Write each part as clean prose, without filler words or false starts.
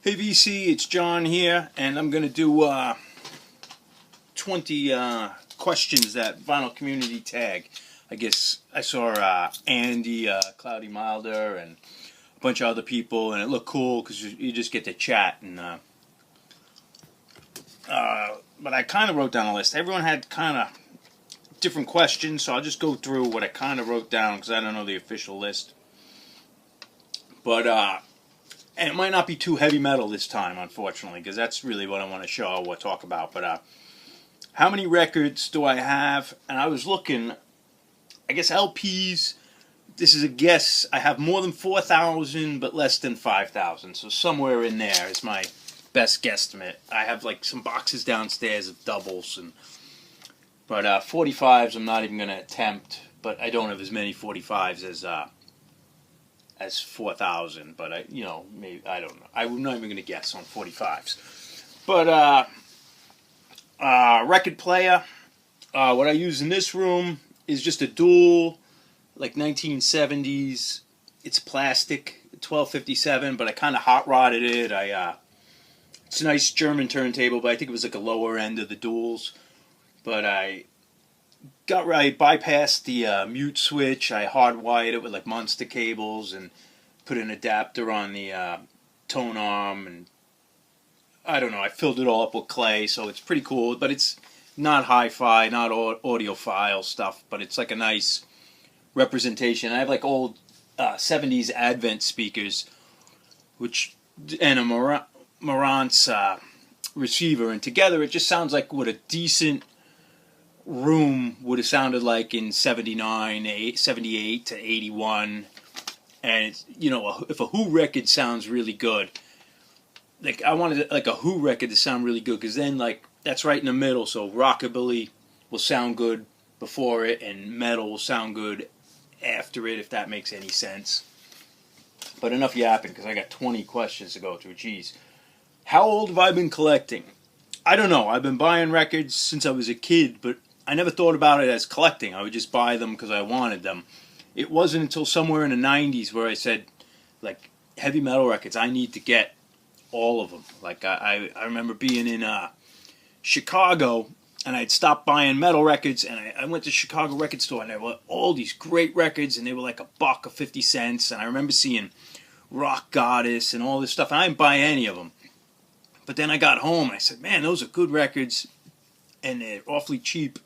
Hey VC, it's John here, and I'm going to do 20 questions that Vinyl Community Tag. I guess I saw Andy, Cloudy Milder, and a bunch of other people, and it looked cool because you just get to chat. And but I kind of wrote down a list. Everyone had kind of different questions, so I'll just go through what I kind of wrote down because I don't know the official list. But and it might not be too heavy metal this time, unfortunately, because that's really what I want to show or talk about. But how many records do I have? And I was looking, I guess LPs, this is a guess, I have more than 4,000 but less than 5,000. So somewhere in there is my best guesstimate. I have like some boxes downstairs of doubles, but 45s I'm not even going to attempt. But I don't have as many 45s as 4,000, but maybe, I don't know. I'm not even going to guess on 45s. But record player, what I use in this room is just a dual, like 1970s. It's plastic, 1257, but I kind of hot rodded it. It's a nice German turntable, but I think it was like a lower end of the duals. But I bypassed the mute switch. I hardwired it with like monster cables and put an adapter on the tone arm, and I don't know, I filled it all up with clay, so it's pretty cool. But it's not hi-fi, not audiophile stuff, but it's like a nice representation. I have like old 70s Advent speakers, and a Marantz receiver, and together it just sounds like what a decent room would have sounded like in 79, 78 to 81. And it's, if a Who record sounds really good, like I wanted like a Who record to sound really good, because then like that's right in the middle. So rockabilly will sound good before it, and metal will sound good after it, if that makes any sense. But enough yapping, because I got 20 questions to go through. Jeez, how old have I been collecting? I don't know. I've been buying records since I was a kid, but I never thought about it as collecting. I would just buy them because I wanted them. It wasn't until somewhere in the 90s where I said, like, heavy metal records, I need to get all of them. Like, I remember being in Chicago, and I'd stopped buying metal records, and I went to Chicago record store, and there were all these great records, and they were like $1 or 50 cents, and I remember seeing Rock Goddess and all this stuff, and I didn't buy any of them. But then I got home, and I said, man, those are good records, and they're awfully cheap.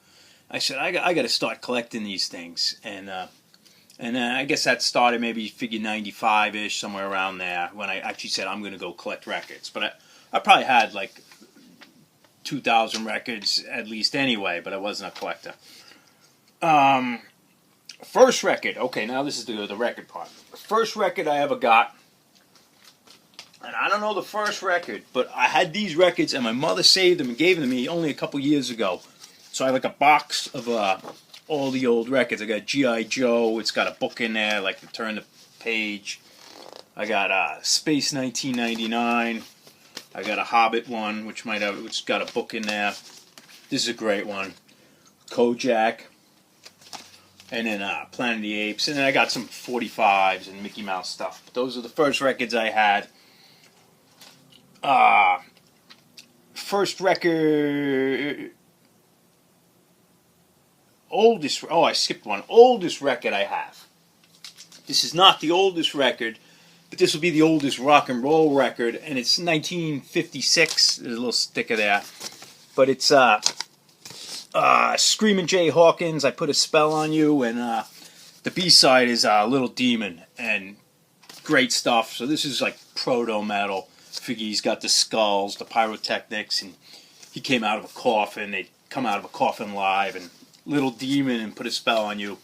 I said, I got to start collecting these things, and I guess that started maybe figure 95-ish, somewhere around there, when I actually said I'm going to go collect records. But I probably had like 2,000 records at least anyway, but I wasn't a collector. First record, okay, now this is the record part. The first record I ever got, and I don't know the first record, but I had these records, and my mother saved them and gave them to me only a couple years ago. So I have like a box of all the old records. I got G.I. Joe. It's got a book in there, like to turn the page. I got Space 1999. I got a Hobbit one, which got a book in there. This is a great one. Kojak. And then Planet of the Apes. And then I got some 45s and Mickey Mouse stuff. But those are the first records I had. First record... I skipped one. Oldest record I have. This is not the oldest record, but this will be the oldest rock and roll record, and it's 1956. There's a little sticker there. But it's Screamin' Jay Hawkins, I Put a Spell on You, and the B-side is Little Demon, and great stuff. So this is like proto-metal. Figure he's got the skulls, the pyrotechnics, and he came out of a coffin. They come out of a coffin live, and Little Demon and Put a Spell on You,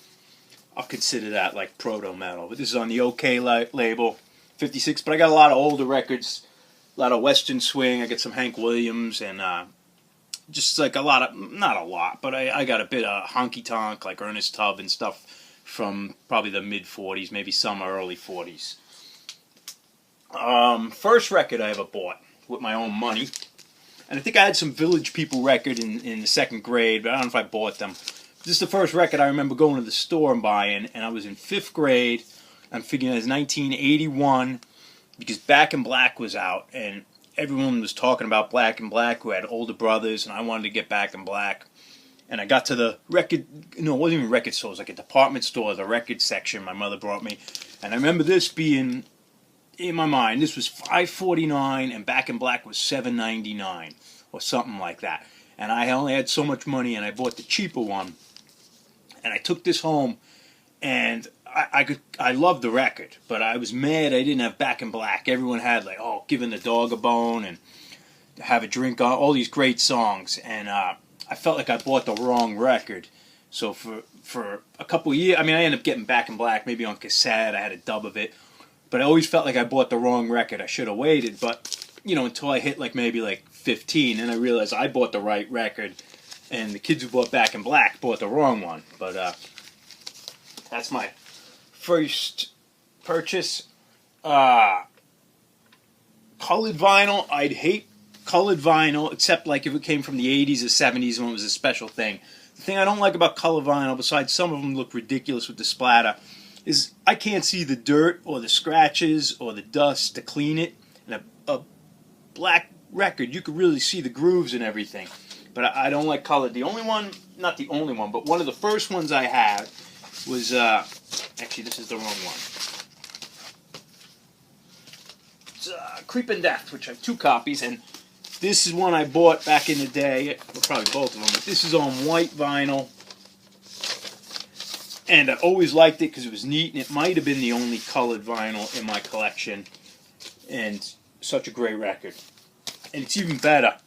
I'll consider that like proto-metal. But this is on the OK label, 56. But I got a lot of older records, a lot of Western Swing. I got some Hank Williams, and just like a lot of, not a lot, but I got a bit of honky tonk, like Ernest Tubb and stuff from probably the mid-40s, maybe some early 40s. First record I ever bought with my own money. And I think I had some Village People record in the second grade, but I don't know if I bought them. This is the first record I remember going to the store and buying, and I was in 5th grade. I'm figuring it was 1981, because Back in Black was out, and everyone was talking about Black in Black who had older brothers, and I wanted to get Back in Black. And I got to the record, no, it wasn't even record store, it was like a department store, the record section my mother brought me. And I remember this being in my mind, this was $5.49 and Back in Black was $7.99 or something like that. And I only had so much money, and I bought the cheaper one. And I took this home, and I loved the record, but I was mad I didn't have Back in Black. Everyone had like, oh, Giving the Dog a Bone and Have a Drink on, all these great songs, and I felt like I bought the wrong record. So for a couple of years, I mean, I ended up getting Back in Black maybe on cassette. I had a dub of it, but I always felt like I bought the wrong record. I should have waited, but you know, until I hit like maybe like 15, and I realized I bought the right record, and the kids who bought Back in Black bought the wrong one. But that's my first purchase. Colored vinyl, I'd hate colored vinyl, except like if it came from the 80s or 70s when it was a special thing. The thing I don't like about colored vinyl, besides some of them look ridiculous with the splatter, is I can't see the dirt or the scratches or the dust to clean it. And a black record, you could really see the grooves and everything. But I don't like colored. The only one, not the only one, but one of the first ones I had was, actually this is the wrong one. It's Creepin' Death, which I have 2 copies, and this is one I bought back in the day, well, probably both of them, but this is on white vinyl, and I always liked it because it was neat, and it might have been the only colored vinyl in my collection, and such a great record. And it's even better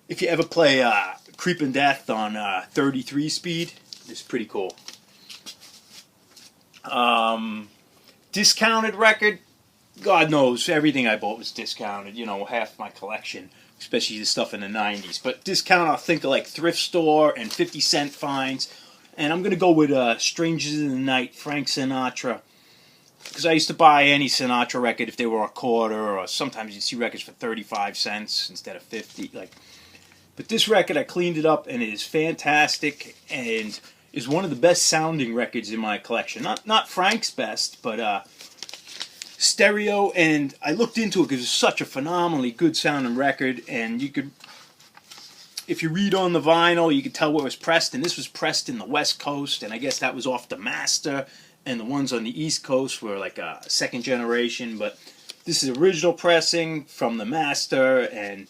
if you ever play Creepin' Death on 33 speed. It's pretty cool. Discounted record, God knows, everything I bought was discounted, you know, half my collection, especially the stuff in the 90s. But discount, I'll think of like thrift store and 50-cent finds. And I'm going to go with Strangers in the Night, Frank Sinatra. Because I used to buy any Sinatra record if they were a quarter, or sometimes you'd see records for 35 cents instead of 50. But this record, I cleaned it up, and it is fantastic, and is one of the best sounding records in my collection. Not Frank's best, but stereo, and I looked into it because it's such a phenomenally good sounding record, and you could, if you read on the vinyl, you could tell where it was pressed, and this was pressed in the West Coast, and I guess that was off the master, and the ones on the East Coast were like a second generation, but this is original pressing from the master, and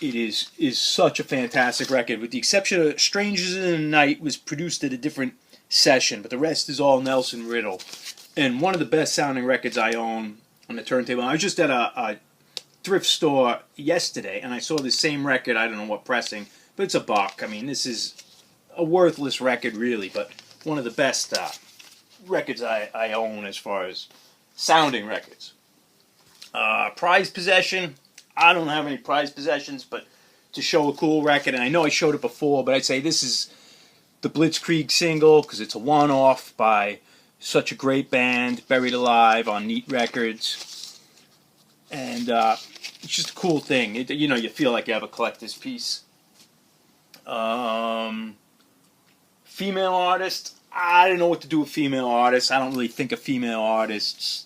it is such a fantastic record, with the exception of Strangers in the Night was produced at a different session, but the rest is all Nelson Riddle. And one of the best sounding records I own on the turntable. I was just at a thrift store yesterday, and I saw this same record, I don't know what pressing, but it's $1. I mean, this is a worthless record, really, but one of the best records I own as far as sounding records. Prized possession, I don't have any prized possessions, but to show a cool record, and I know I showed it before, but I'd say this is the Blitzkrieg single, because it's a one-off by such a great band, Buried Alive on Neat Records, and it's just a cool thing. You know, you feel like you have a collector's piece. Female artist, I don't know what to do with female artists. I don't really think of female artists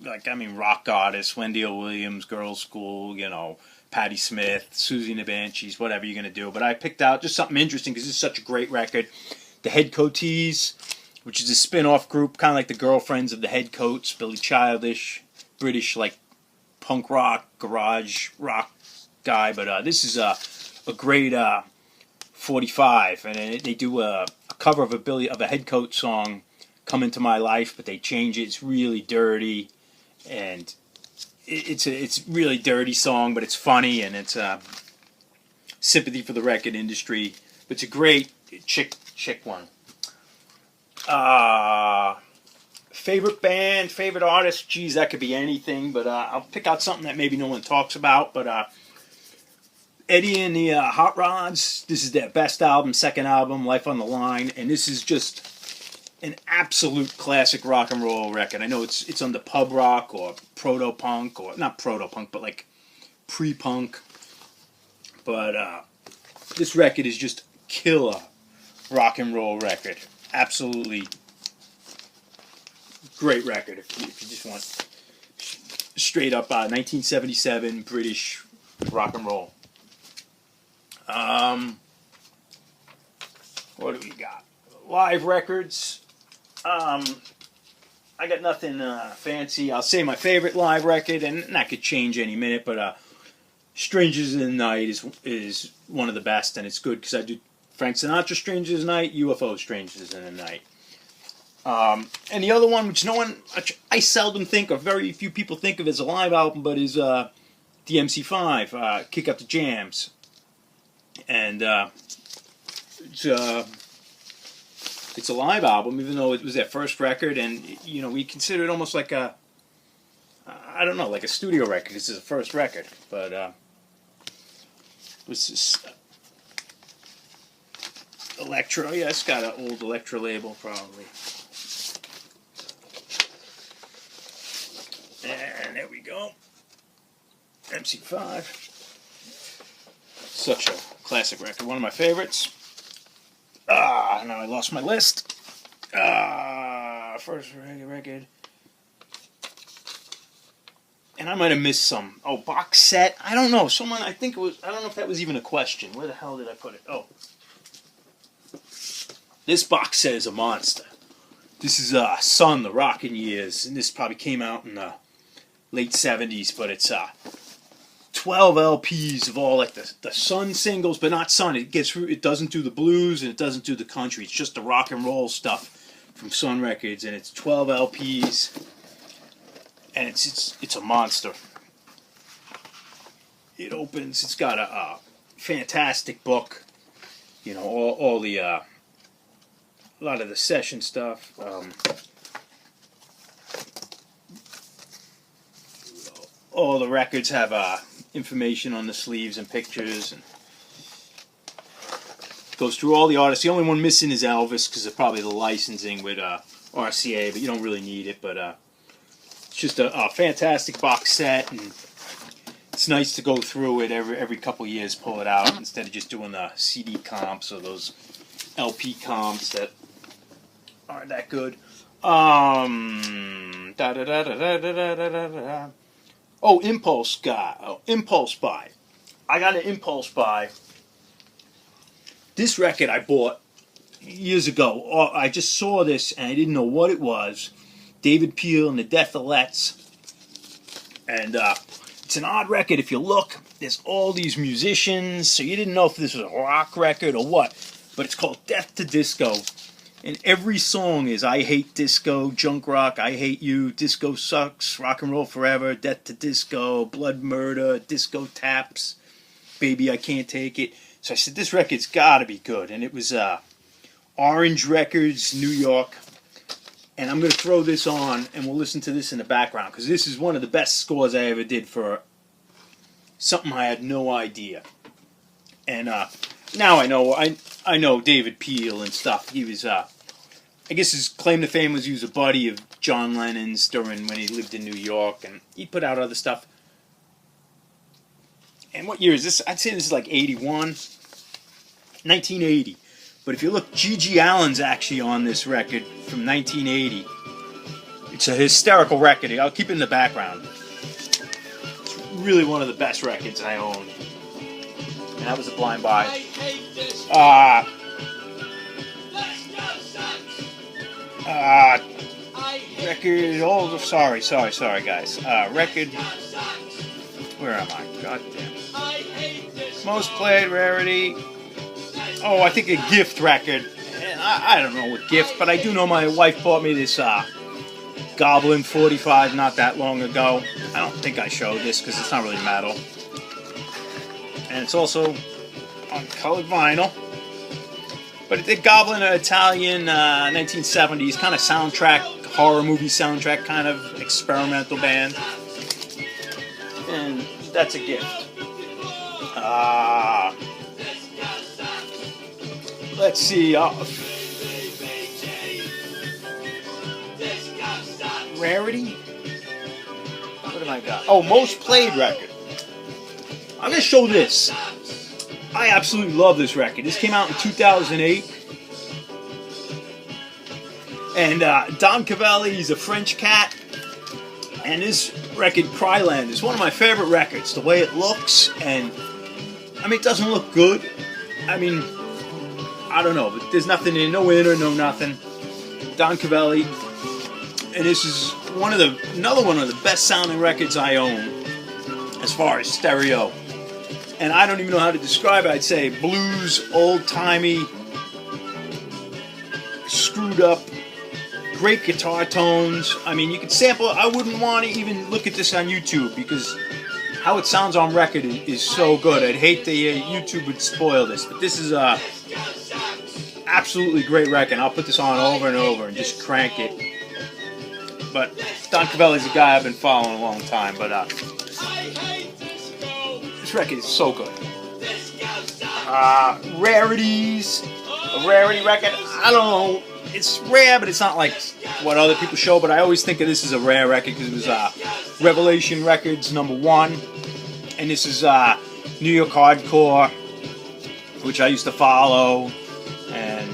like I mean rock artists, Wendy O. Williams, Girls' School, you know, Patti Smith, Susie and the Banshees, whatever you're going to do. But I picked out just something interesting because this is such a great record. The Headcoatees, which is a spin-off group, kind of like the girlfriends of the Headcoats, Billy Childish, British like punk rock, garage rock guy. But this is a great 45, and they do a cover of a Headcoat song, Come Into My Life, but they change it. It's really dirty, and it's really dirty song, but it's funny, and it's sympathy for the record industry. But it's a great chick one. Favorite band, favorite artist, geez, that could be anything, but I'll pick out something that maybe no one talks about. But Eddie and the Hot Rods, this is their best album, second album, Life on the Line, and this is just an absolute classic rock and roll record. I know it's under pub rock or proto-punk, or not proto-punk, but like pre-punk. But this record is just killer rock and roll record. Absolutely great record if you just want straight up 1977 British rock and roll. What do we got? Live records. I got nothing fancy. I'll say my favorite live record, and that could change any minute, but Strangers in the Night is one of the best, and it's good because I do Frank Sinatra Strangers in the Night, UFO Strangers in the Night. And the other one, which I seldom think, or very few people think of as a live album, but is the MC5, Kick Up the Jams. And it's a live album, even though it was their first record, and we consider it almost like a, I don't know, like a studio record. This is the first record, but it was just electro. Yeah, it's got an old electro label probably. And there we go. MC5. Such a classic record, one of my favorites. Now I lost my list. First record. And I might have missed some. Oh, box set? I don't know. I don't know if that was even a question. Where the hell did I put it? Oh. This box set is a monster. This is Sun, the Rockin' Years. And this probably came out in the late 70s, but it's 12 LPs of all like the Sun singles, but not Sun. It doesn't do the blues and it doesn't do the country. It's just the rock and roll stuff from Sun Records, and it's 12 LPs, and it's a monster. It opens. It's got a fantastic book. All the a lot of the session stuff. All the records have information on the sleeves and pictures, and goes through all the artists. The only one missing is Elvis because of probably the licensing with RCA, but you don't really need it. But it's just a fantastic box set, and it's nice to go through it every couple years, pull it out instead of just doing the CD comps or those LP comps that aren't that good. Impulse buy. I got an impulse buy. This record I bought years ago. I just saw this and I didn't know what it was. David Peel and the Deathalettes. And it's an odd record. If you look, there's all these musicians, so you didn't know if this was a rock record or what. But it's called Death to Disco. And every song is I hate disco, junk rock, I hate you, disco sucks, rock and roll forever, death to disco, blood murder, disco taps, baby I can't take it. So I said this record's gotta be good. And it was Orange Records, New York. And I'm going to throw this on and we'll listen to this in the background because this is one of the best scores I ever did for something I had no idea. And now I know David Peel and stuff. He was, I guess his claim to fame was he was a buddy of John Lennon's during when he lived in New York, and he put out other stuff. And what year is this? I'd say this is like 81, 1980. But if you look, G.G. Allen's actually on this record from 1980. It's a hysterical record. I'll keep it in the background. It's really one of the best records I own. And that was a blind buy. Record. Oh, sorry, guys. Record. Where am I? God damn. Most played rarity. Oh, I think a gift record. I don't know what gift, but I do know my wife bought me this Goblin 45 not that long ago. I don't think I showed this because it's not really metal. And it's also on colored vinyl. But the Goblin, an Italian 1970s kind of soundtrack, horror movie soundtrack kind of experimental band. And that's a gift. Let's see. Rarity? What have I got? Oh, most played record. I'm going to show this. I absolutely love this record. This came out in 2008. And Don Cavalli, he's a French cat. And this record, Cryland, is one of my favorite records. The way it looks, and I mean, it doesn't look good. I mean, I don't know, but there's nothing in, no inner, no nothing. Don Cavelli, and this is another one of the best sounding records I own as far as stereo. And I don't even know how to describe it. I'd say blues, old timey, screwed up, great guitar tones. I mean, you could sample it. I wouldn't want to even look at this on YouTube because how it sounds on record is so good. I'd hate that YouTube would spoil this, but this is a absolutely great record. I'll put this on over and over and just crank it. But Don Cavelli's a guy I've been following a long time, but this record is so good. Rarities, a rarity record. I don't know. It's rare, but it's not like what other people show. But I always think of this as a rare record because it was Revelation Records #1, and this is New York hardcore, which I used to follow, and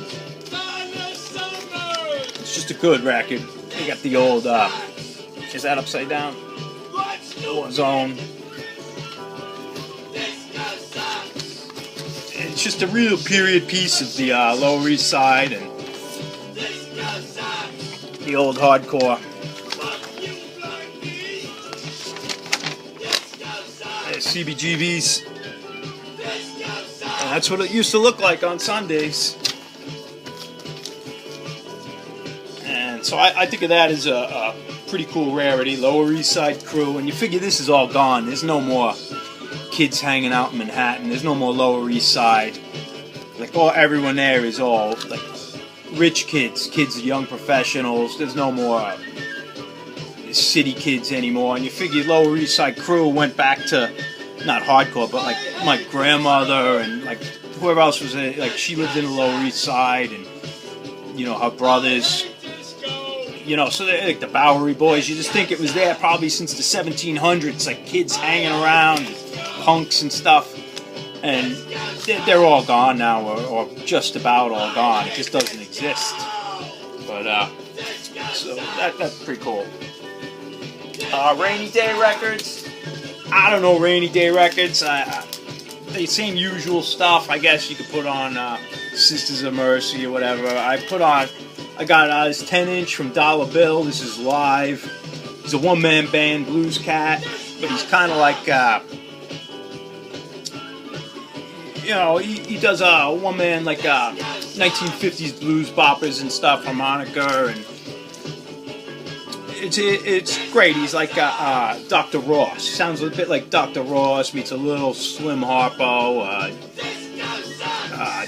it's just a good record. They got the old, is that upside down? Warzone. It's just a real period piece of the Lower East Side and the old hardcore. CBGBs. And that's what it used to look like on Sundays. And so I think of that as a pretty cool rarity. Lower East Side crew. And you figure this is all gone. There's no more kids hanging out in Manhattan. There's no more Lower East Side. Like, everyone there is all like rich kids, young professionals. There's no more city kids anymore. And you figure Lower East Side crew went back to not hardcore, but like my grandmother and like whoever else was in, like she lived in the Lower East Side, and her brothers. So they're like the Bowery Boys. You just think it was there probably since the 1700s, like kids hanging around, punks and stuff. And they're all gone now, or just about all gone. It just doesn't exist. But so that's pretty cool. Rainy Day Records. I don't know Rainy Day Records. The same usual stuff. I guess you could put on Sisters of Mercy or whatever. I got this 10-inch from Dollar Bill. This is live. He's a one-man band, blues cat, but he's kind of like, he does one-man, like 1950s blues boppers and stuff, harmonica, and it's great. He's like Dr. Ross. Sounds a bit like Dr. Ross meets a little Slim Harpo,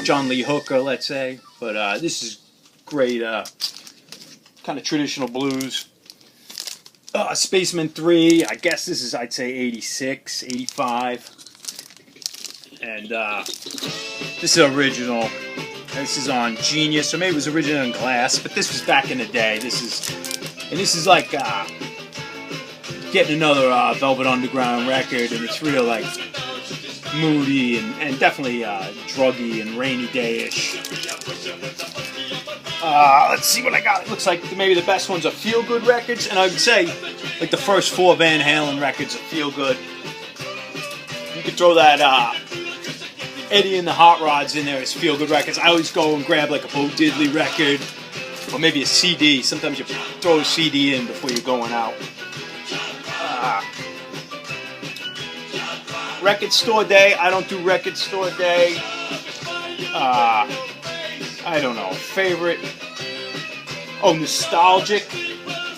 John Lee Hooker, let's say. But this is great, kind of traditional blues. Spaceman 3, I guess this is, I'd say, 86, 85. And this is original. This is on Genius, or maybe it was original on Glass, but this was back in the day. This is like getting another Velvet Underground record, and it's real like moody and definitely druggy and rainy day-ish. Let's see what I got. It looks like maybe the best ones are feel-good records, and I would say like the first 4 Van Halen records are feel-good. You could throw that Eddie and the Hot Rods in there as feel-good records. I always go and grab like a Bo Diddley record, or maybe a CD. Sometimes you throw a CD in before you're going out. Record store day. I don't do record store day. I don't know. Favorite. Nostalgic.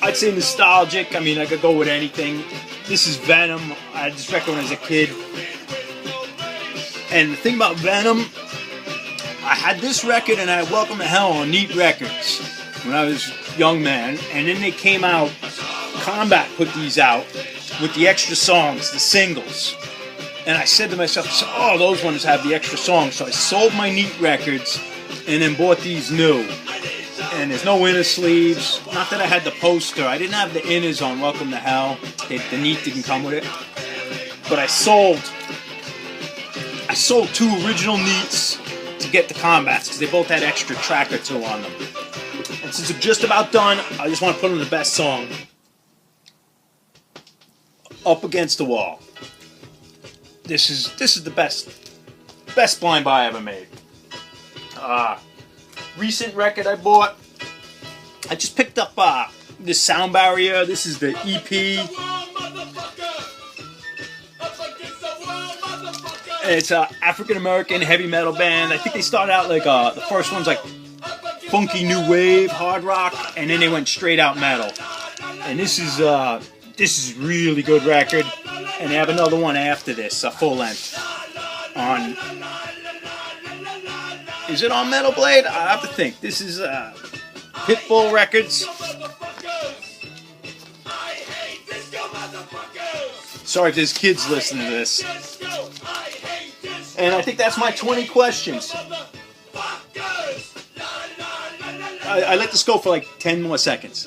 I'd say nostalgic. I mean, I could go with anything. This is Venom. I had this record when I was a kid. And the thing about Venom, I had this record and I had Welcome to Hell on Neat Records when I was a young man. And then they came out, Combat put these out with the extra songs, the singles. And I said to myself, those ones have the extra songs. So I sold my Neat Records and then bought these new. And there's no inner sleeves. Not that I had the poster. I didn't have the inners on Welcome to Hell. The Neat didn't come with it. But I sold 2 original Neats to get the Combats because they both had extra track or 2 on them. And since I'm just about done, I just want to put on the best song. up against the wall. This is the best blind buy I ever made. Recent record I bought. I just picked up this sound barrier. This is the EP. It's an African American heavy metal band. I think they started out like the first one's like funky new wave, hard rock, and then they went straight out metal. And this is really good record. And they have another one after this, a full length. On, is it on Metal Blade? I have to think. This is Pitbull Records. Sorry if there's kids listening to this. And I think that's my 20 questions. I let this go for like 10 more seconds.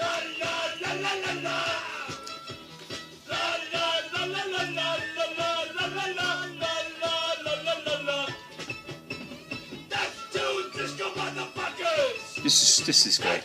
This is great.